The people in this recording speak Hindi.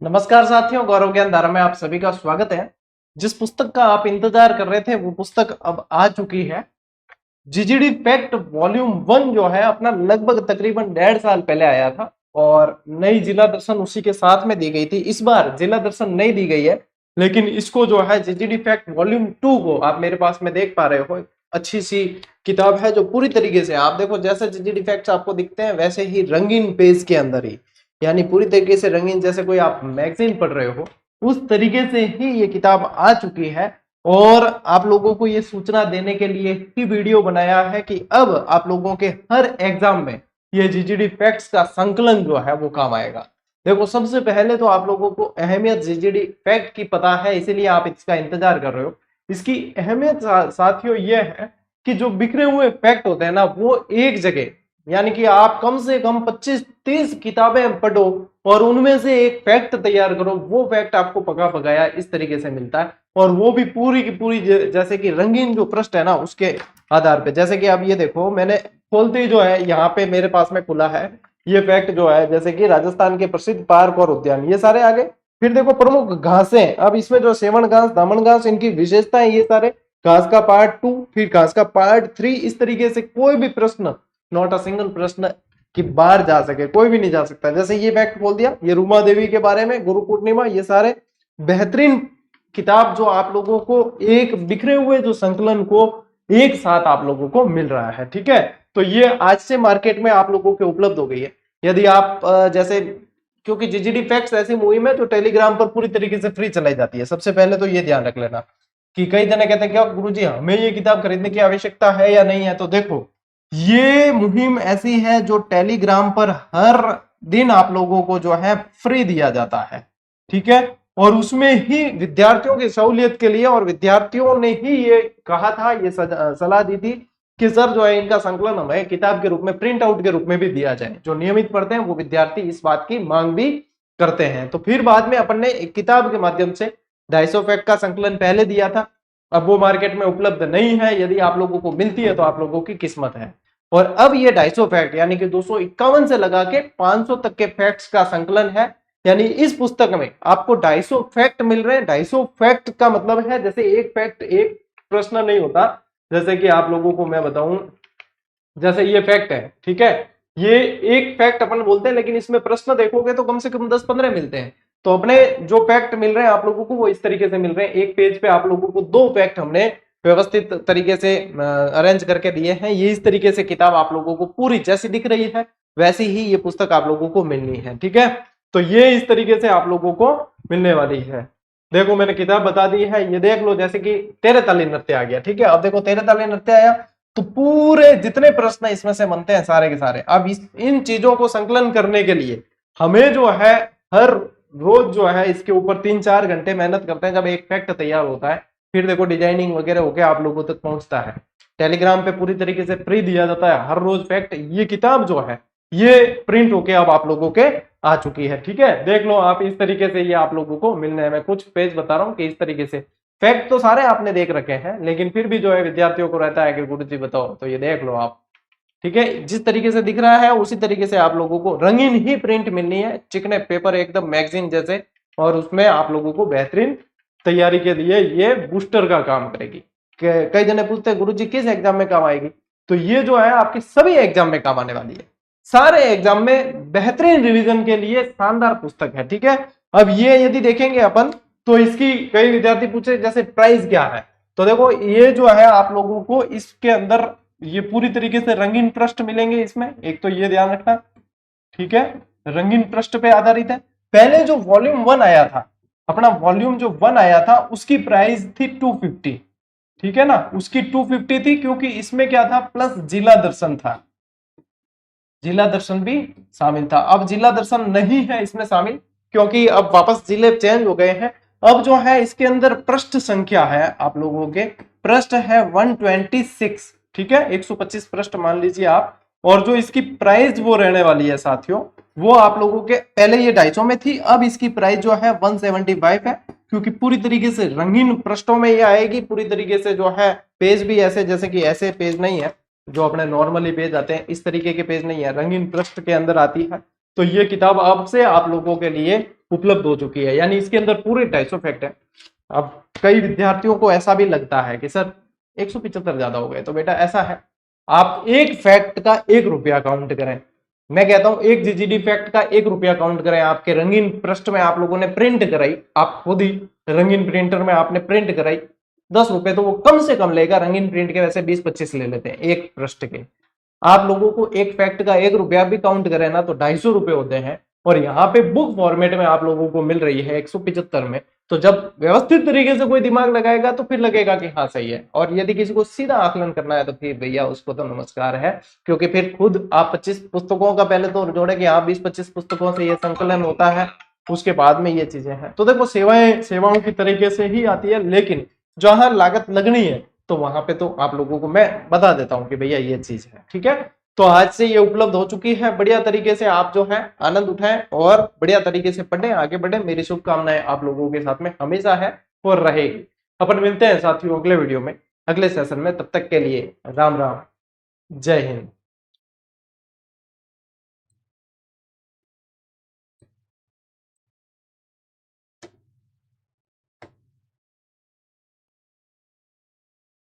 नमस्कार साथियों, गौरव ज्ञान धारा में आप सभी का स्वागत है। जिस पुस्तक का आप इंतजार कर रहे थे वो पुस्तक अब आ चुकी है। जीजीडी फैक्ट वॉल्यूम 1 जो है अपना लगभग तकरीबन 1.5 साल पहले आया था और नई जिला दर्शन उसी के साथ में दी गई थी। इस बार जिला दर्शन नहीं दी गई है, लेकिन इसको जो है जीजीडी फैक्ट वॉल्यूम 2 को आप मेरे पास में देख पा रहे हो। अच्छी सी किताब है जो पूरी तरीके से आप देखो, जैसे जीजीडी फैक्ट्स आपको दिखते हैं वैसे ही रंगीन पेज के अंदर ही, यानी पूरी तरीके से रंगीन, जैसे कोई आप मैगजीन पढ़ रहे हो उस तरीके से ही ये किताब आ चुकी है। और आप लोगों को ये सूचना देने के लिए ही वीडियो बनाया है कि अब आप लोगों के हर एग्जाम में ये जीजीडी फैक्ट्स का संकलन जो है वो काम आएगा। देखो, सबसे पहले तो आप लोगों को अहमियत जीजीडी फैक्ट की पता है, इसीलिए आप इसका इंतजार कर रहे हो। इसकी अहमियत साथियों ये है कि जो बिखरे हुए फैक्ट होते हैं ना, वो एक जगह, यानी कि आप कम से कम 25-30 किताबें पढ़ो और उनमें से एक फैक्ट तैयार करो, वो फैक्ट आपको पका पकाया इस तरीके से मिलता है। और वो भी पूरी की पूरी जैसे कि रंगीन जो पृष्ठ है ना उसके आधार पे। जैसे कि आप ये देखो, मैंने खोलते ही जो है यहाँ पे मेरे पास में खुला है ये फैक्ट जो है, जैसे कि राजस्थान के प्रसिद्ध पार्क और उद्यान, ये सारे आगे। फिर देखो प्रमुख घासें, अब इसमें जो सेवन घास, दामन घास, इनकी विशेषताएं, ये सारे घास का पार्ट 2, फिर घास का पार्ट 3, इस तरीके से कोई भी प्रश्न, नॉट अ सिंगल प्रश्न कि बाहर जा सके, कोई भी नहीं जा सकता। जैसे ये फैक्ट बोल दिया, ये रूमा देवी के बारे में, गुरु पूर्णिमा, ये सारे बेहतरीन किताब जो आप लोगों को एक बिखरे हुए जो संकलन को एक साथ आप लोगों को मिल रहा है। ठीक है, तो ये आज से मार्केट में आप लोगों के उपलब्ध हो गई है। यदि आप जैसे, क्योंकि जीजीडी फैक्ट्स ऐसी मुहिम है जो टेलीग्राम पर पूरी तरीके से फ्री चलाई जाती है। सबसे पहले तो ये ध्यान रख लेना कि कई जने कहते हैं क्या गुरुजी हमें ये किताब खरीदने की आवश्यकता है या नहीं है। तो देखो, ये मुहिम ऐसी है जो टेलीग्राम पर हर दिन आप लोगों को जो है फ्री दिया जाता है। ठीक है, और उसमें ही विद्यार्थियों की सहूलियत के लिए, और विद्यार्थियों ने ही ये कहा था, ये सलाह दी थी कि सर जो है इनका संकलन हमें किताब के रूप में, प्रिंट आउट के रूप में भी दिया जाए। जो नियमित पढ़ते हैं वो विद्यार्थी इस बात की मांग भी करते हैं। तो फिर बाद में अपन ने एक किताब के माध्यम से 250 फैक्ट का संकलन पहले दिया था, अब वो मार्केट में उपलब्ध नहीं है। यदि आप लोगों को मिलती है तो आप लोगों की किस्मत है। और अब ये 250 फैक्ट यानी कि 251 से लगा के 500 तक के फैक्ट्स का संकलन है। यानी इस पुस्तक में आपको 250 फैक्ट मिल रहे हैं। 250 फैक्ट का मतलब है, जैसे एक फैक्ट एक प्रश्न नहीं होता। जैसे कि आप लोगों को मैं बताऊं, जैसे ये फैक्ट है, ठीक है, ये एक फैक्ट अपन बोलते हैं, लेकिन इसमें प्रश्न देखोगे तो कम से कम 10-15 मिलते हैं। तो अपने जो फैक्ट मिल रहे हैं आप लोगों को वो इस तरीके से मिल रहे हैं। एक पेज पे आप लोगों को 2 फैक्ट हमने व्यवस्थित तरीके से अरेंज करके दिए हैं। ये इस तरीके से किताब आप लोगों को पूरी जैसी दिख रही है वैसी ही ये पुस्तक आप लोगों को मिलनी है। ठीक है, तो ये इस तरीके से आप लोगों को मिलने वाली है। देखो मैंने किताब बता दी है, ये देख लो। जैसे कि तेरे ताली नृत्य आ गया, ठीक है, अब देखो तेरे ताली नृत्य आया तो पूरे जितने प्रश्न इसमें से बनते हैं सारे के सारे, अब इन चीजों को संकलन करने के लिए हमें जो है हर रोज जो है इसके ऊपर 3-4 घंटे मेहनत करते हैं। जब एक फैक्ट तैयार होता है फिर देखो डिजाइनिंग वगैरह होकर आप लोगों तक पहुंचता है। टेलीग्राम पे पूरी तरीके से फ्री दिया जाता है हर रोज फैक्ट। ये किताब जो है ये प्रिंट होके अब आप लोगों के आ चुकी है। ठीक है, देख लो आप, इस तरीके से ये आप लोगों को मिलने में, कुछ पेज बता रहा हूँ कि इस तरीके से फैक्ट तो सारे आपने देख रखे हैं, लेकिन फिर भी जो है विद्यार्थियों को रहता है कि गुरुजी बताओ, तो ये देख लो आप। ठीक है, जिस तरीके से दिख रहा है उसी तरीके से आप लोगों को रंगीन ही प्रिंट मिलनी है, चिकने पेपर एकदम मैगजीन जैसे, और उसमें आप लोगों को बेहतरीन तैयारी के लिए ये बूस्टर का काम करेगी। कई जने पूछते हैं गुरुजी किस एग्जाम में काम आएगी, तो ये जो है आपके सभी एग्जाम में काम आने वाली है। सारे एग्जाम में बेहतरीन रिवीजन के लिए शानदार पुस्तक है। ठीक है, अब ये यदि देखेंगे अपन तो इसकी, कई विद्यार्थी पूछे जैसे प्राइस क्या है, तो देखो ये जो है आप लोगों को इसके अंदर ये पूरी तरीके से रंगीन पृष्ठ मिलेंगे इसमें। एक तो ये ध्यान रखना, ठीक है, रंगीन पृष्ठ पे आधारित है। पहले जो वॉल्यूम 1 आया था, अपना वॉल्यूम जो 1 आया था उसकी प्राइस थी 250। ठीक है ना, उसकी 250 थी, क्योंकि इसमें क्या था, प्लस जिला दर्शन था, जिला दर्शन भी शामिल था। अब जिला दर्शन नहीं है इसमें शामिल, क्योंकि अब वापस जिले चेंज हो गए हैं। अब जो है इसके अंदर पृष्ठ संख्या है, आप लोगों के पृष्ठ है 126। ठीक है, 125 पृष्ठ मान लीजिए आप। और जो इसकी प्राइस वो रहने वाली है साथियों, वो आप लोगों के, पहले ये 250 में थी, अब इसकी प्राइस जो है 175 है, क्योंकि पूरी तरीके से रंगीन पृष्ठों में ये आएगी। पूरी तरीके से जो है पेज भी ऐसे, जैसे कि ऐसे पेज नहीं है जो अपने नॉर्मली पेज आते हैं, इस तरीके के पेज नहीं है, रंगीन पृष्ठ के अंदर आती है। तो ये किताब अब से आप लोगों के लिए उपलब्ध हो चुकी है, यानी इसके अंदर पूरे 250 फैक्ट है। अब कई विद्यार्थियों को ऐसा भी लगता है कि सर 175 ज्यादा हो गए, तो बेटा ऐसा है, आप एक फैक्ट का 1 रुपया काउंट करें। मैं कहता हूं एक जीजीडी फैक्ट का 1 रुपया काउंट करें, आपके रंगीन पृष्ठ में आप लोगों ने प्रिंट कराई, आप खुद ही रंगीन प्रिंटर में आपने प्रिंट कराई, 10 रुपए तो वो कम से कम लेगा, रंगीन प्रिंट के वैसे 20-25 ले लेते हैं एक पृष्ठ के। आप लोगों को एक फैक्ट का 1 रुपया भी काउंट करें ना तो 250 रुपए होते हैं, और यहाँ पे बुक फॉर्मेट में आप लोगों को मिल रही है 175 में। तो जब व्यवस्थित तरीके से कोई दिमाग लगाएगा तो फिर लगेगा कि हाँ सही है, और यदि किसी को सीधा आकलन करना है तो फिर भैया उसको तो नमस्कार है, क्योंकि फिर खुद आप 25 पुस्तकों का पहले तो जोड़े कि हाँ 20-25 पुस्तकों से ये संकलन होता है, उसके बाद में ये चीजें हैं। तो देखो सेवाओं की तरीके से ही आती है, लेकिन जहां लागत लगनी है तो वहां पे तो आप लोगों को मैं बता देता हूं कि भैया ये चीज है, ठीक है। तो आज से ये उपलब्ध हो चुकी है, बढ़िया तरीके से आप जो है आनंद उठाएं और बढ़िया तरीके से पढ़ें, आगे बढ़े। मेरी शुभकामनाएं आप लोगों के साथ में हमेशा है और रहेगी। अपन मिलते हैं साथियों अगले वीडियो में, अगले सेशन में, तब तक के लिए राम राम, जय हिंद।